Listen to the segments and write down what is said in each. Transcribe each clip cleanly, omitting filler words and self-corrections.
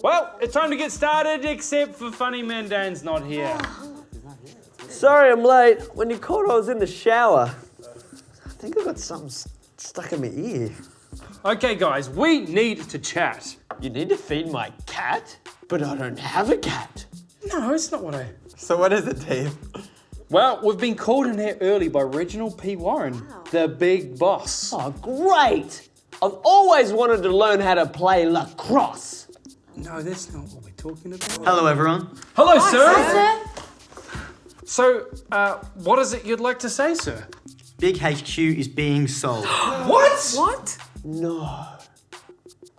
Well, it's time to get started, except for Funny Man Dan's not here. Sorry I'm late. When you called, I was in the shower. I think I got something stuck in my ear. Okay, guys, we need to chat. You need to feed my cat? But I don't have a cat. No, it's not what I... So what is it, Dave? Well, we've been called in here early by Reginald P. Warren, the big boss. Oh, great! I've always wanted to learn how to play lacrosse. No, that's not what we're talking about. Hello, everyone. Hello, sir. Sir? So, what is it you'd like to say, sir? Big HQ is being sold. What? What? No.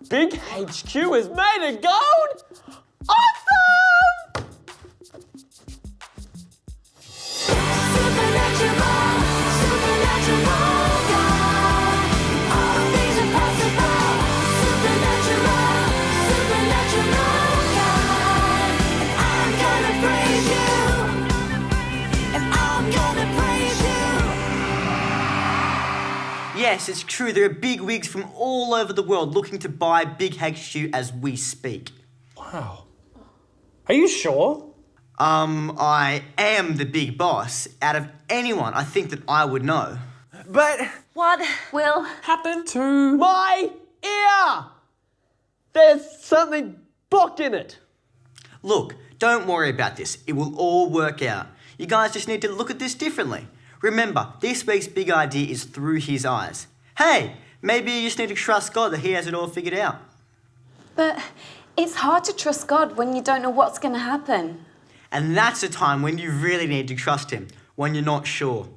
Big HQ is made of gold? Awesome! Yes, it's true. There are big wigs from all over the world looking to buy Big HQ as we speak. Wow. Are you sure? I am the big boss. Out of anyone, I think that I would know. But What will happen? To... My ear! There's something blocked in it. Look, don't worry about this. It will all work out. You guys just need to look at this differently. Remember, this week's big idea is through his eyes. Hey, maybe you just need to trust God that he has it all figured out. But it's hard to trust God when you don't know what's going to happen. And that's a time when you really need to trust him, when you're not sure.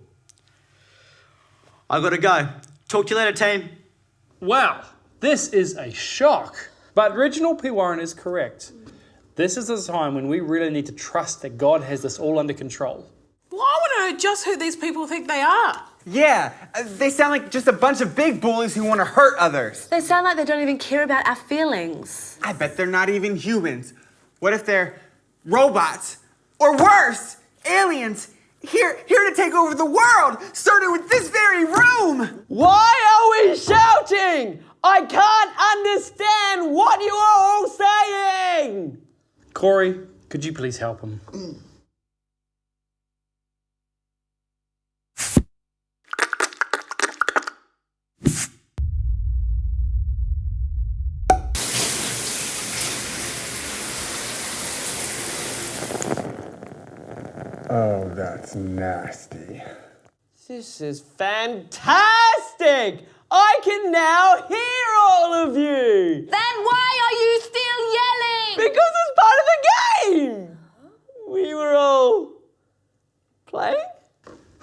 I gotta go. Talk to you later, team. Wow, this is a shock. But Reginald P. Warren is correct. This is the time when we really need to trust that God has this all under control. Well, I want to know just who these people think they are. yeah, they sound like just a bunch of big bullies who want to hurt others. They sound like they don't even care about our feelings. I bet they're not even humans. What if they're robots? Or worse, aliens? Here to take over the world, starting with this very room! Why are we shouting? I can't understand what you are all saying! Corey, could you please help him? Oh, that's nasty. This is fantastic! I can now hear all of you! Then why are you still yelling? Because it's part of the game! We were all playing?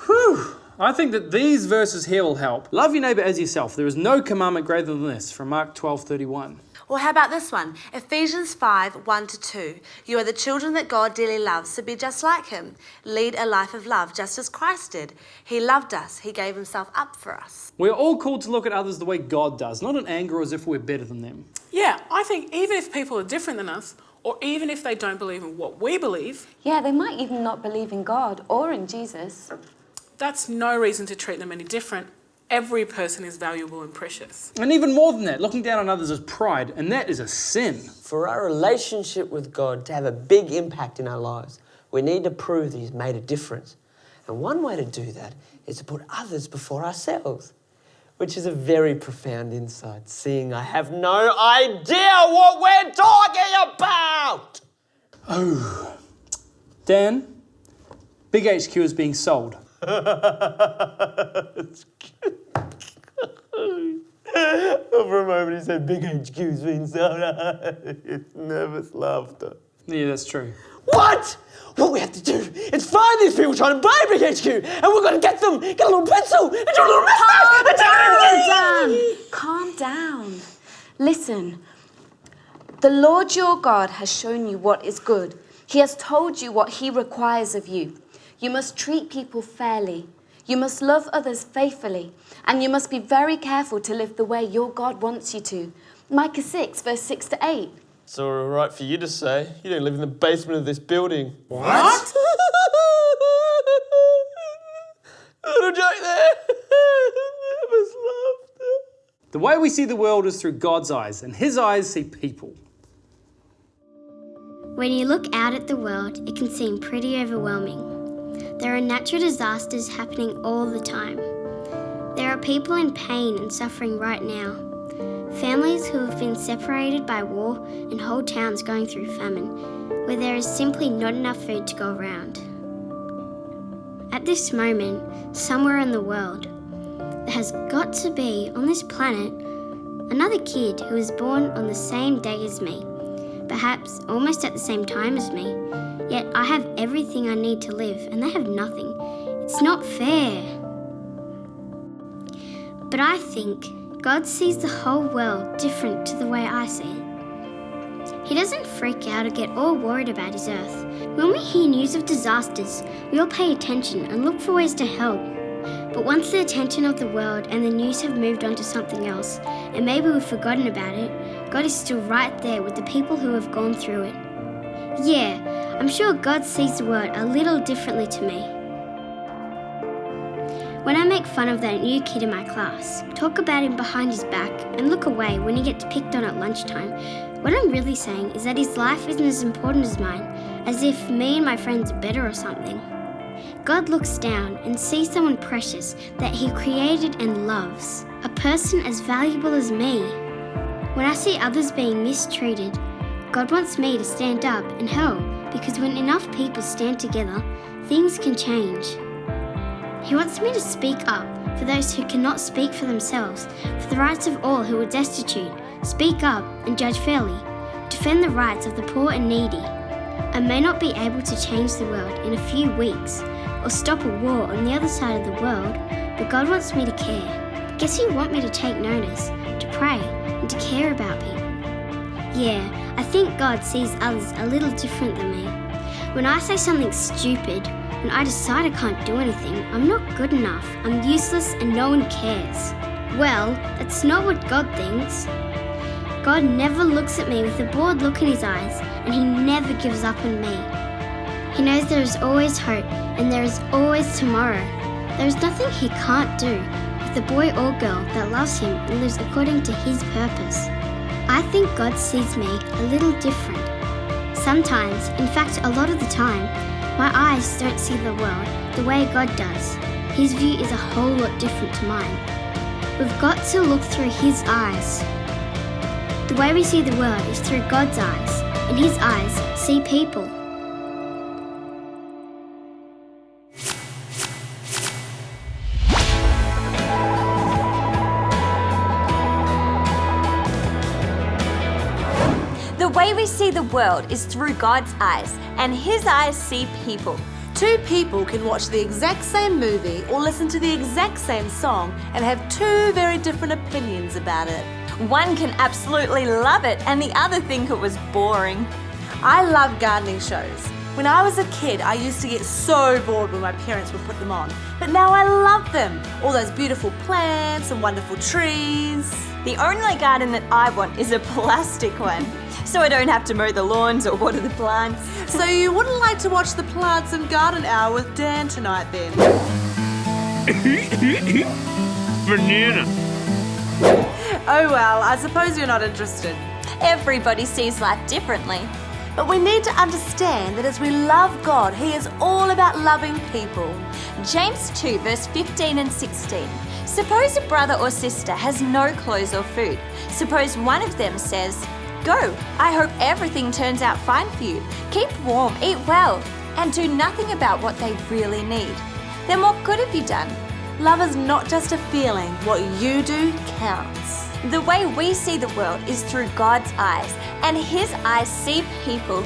Whew. I think that these verses here will help. Love your neighbour as yourself. There is no commandment greater than this, from Mark 12:31. Or how about this one? Ephesians 5:1-2. You are the children that God dearly loves, so be just like him. Lead a life of love, just as Christ did. He loved us. He gave himself up for us. We are all called to look at others the way God does, not in anger or as if we're better than them. Yeah, I think even if people are different than us, or even if they don't believe in what we believe, Yeah, they might even not believe in God or in Jesus. that's no reason to treat them any different. Every person is valuable and precious. And even more than that, looking down on others is pride, and that is a sin. For our relationship with God to have a big impact in our lives, we need to prove that he's made a difference. And one way to do that is to put others before ourselves, which is a very profound insight, seeing I have no idea what we're talking about! Oh. Dan, Big HQ is being sold. For a moment he said Big HQ's been sold. It's nervous laughter. Yeah, that's true. What? What we have to do is find these people trying to buy Big HQ, and we're going to get them, get a little pencil, and do a little mustache. Calm down. Listen, the Lord your God has shown you what is good. He has told you what he requires of you. You must treat people fairly. You must love others faithfully. And you must be very careful to live the way your God wants you to. Micah 6:6-8. It's all right for you to say. You don't live in the basement of this building. What? Little joke there. Nervous laughter. The way we see the world is through God's eyes, and his eyes see people. When you look out at the world, it can seem pretty overwhelming. There are natural disasters happening all the time. There are people in pain and suffering right now. Families who have been separated by war and whole towns going through famine, where there is simply not enough food to go around. At this moment, somewhere in the world, there has got to be on this planet another kid who was born on the same day as me, perhaps almost at the same time as me, yet I have everything I need to live and they have nothing. It's not fair. But I think God sees the whole world different to the way I see it. He doesn't freak out or get all worried about his earth. When we hear news of disasters, we all pay attention and look for ways to help. But once the attention of the world and the news have moved on to something else, and maybe we've forgotten about it, God is still right there with the people who have gone through it. Yeah, I'm sure God sees the world a little differently to me. When I make fun of that new kid in my class, talk about him behind his back, and look away when he gets picked on at lunchtime, what I'm really saying is that his life isn't as important as mine, as if me and my friends are better or something. God looks down and sees someone precious that he created and loves, a person as valuable as me. When I see others being mistreated, God wants me to stand up and help, because when enough people stand together, things can change. He wants me to speak up for those who cannot speak for themselves, for the rights of all who are destitute, speak up and judge fairly, defend the rights of the poor and needy. I may not be able to change the world in a few weeks or stop a war on the other side of the world, but God wants me to care. Guess He wants me to take notice, to pray and to care about people. Yeah, I think God sees others a little different than me. When I say something stupid, when I decide I can't do anything, I'm not good enough, I'm useless and no one cares. Well, that's not what God thinks. God never looks at me with a bored look in His eyes, and He never gives up on me. He knows there is always hope and there is always tomorrow. There is nothing He can't do with the boy or girl that loves Him and lives according to His purpose. I think God sees me a little different. Sometimes, in fact a lot of the time, my eyes don't see the world the way God does. His view is a whole lot different to mine. We've got to look through His eyes. The way we see the world is through God's eyes, and His eyes see people. The way we see the world is through God's eyes, and His eyes see people. Two people can watch the exact same movie or listen to the exact same song and have two very different opinions about it. One can absolutely love it, and the other think it was boring. I love gardening shows. When I was a kid, I used to get so bored when my parents would put them on. But now I love them. All those beautiful plants and wonderful trees. The only garden that I want is a plastic one, so I don't have to mow the lawns or water the plants. So you wouldn't like to watch the Plants and Garden Hour with Dan tonight then? Banana. Oh well, I suppose you're not interested. Everybody sees life differently. But we need to understand that as we love God, He is all about loving people. James 2 verse 15 and 16. Suppose a brother or sister has no clothes or food. Suppose one of them says, "Go, I hope everything turns out fine for you. Keep warm, eat well, and do nothing about what they really need." Then what good have you done? Love is not just a feeling. What you do counts. The way we see the world is through God's eyes, and His eyes see people.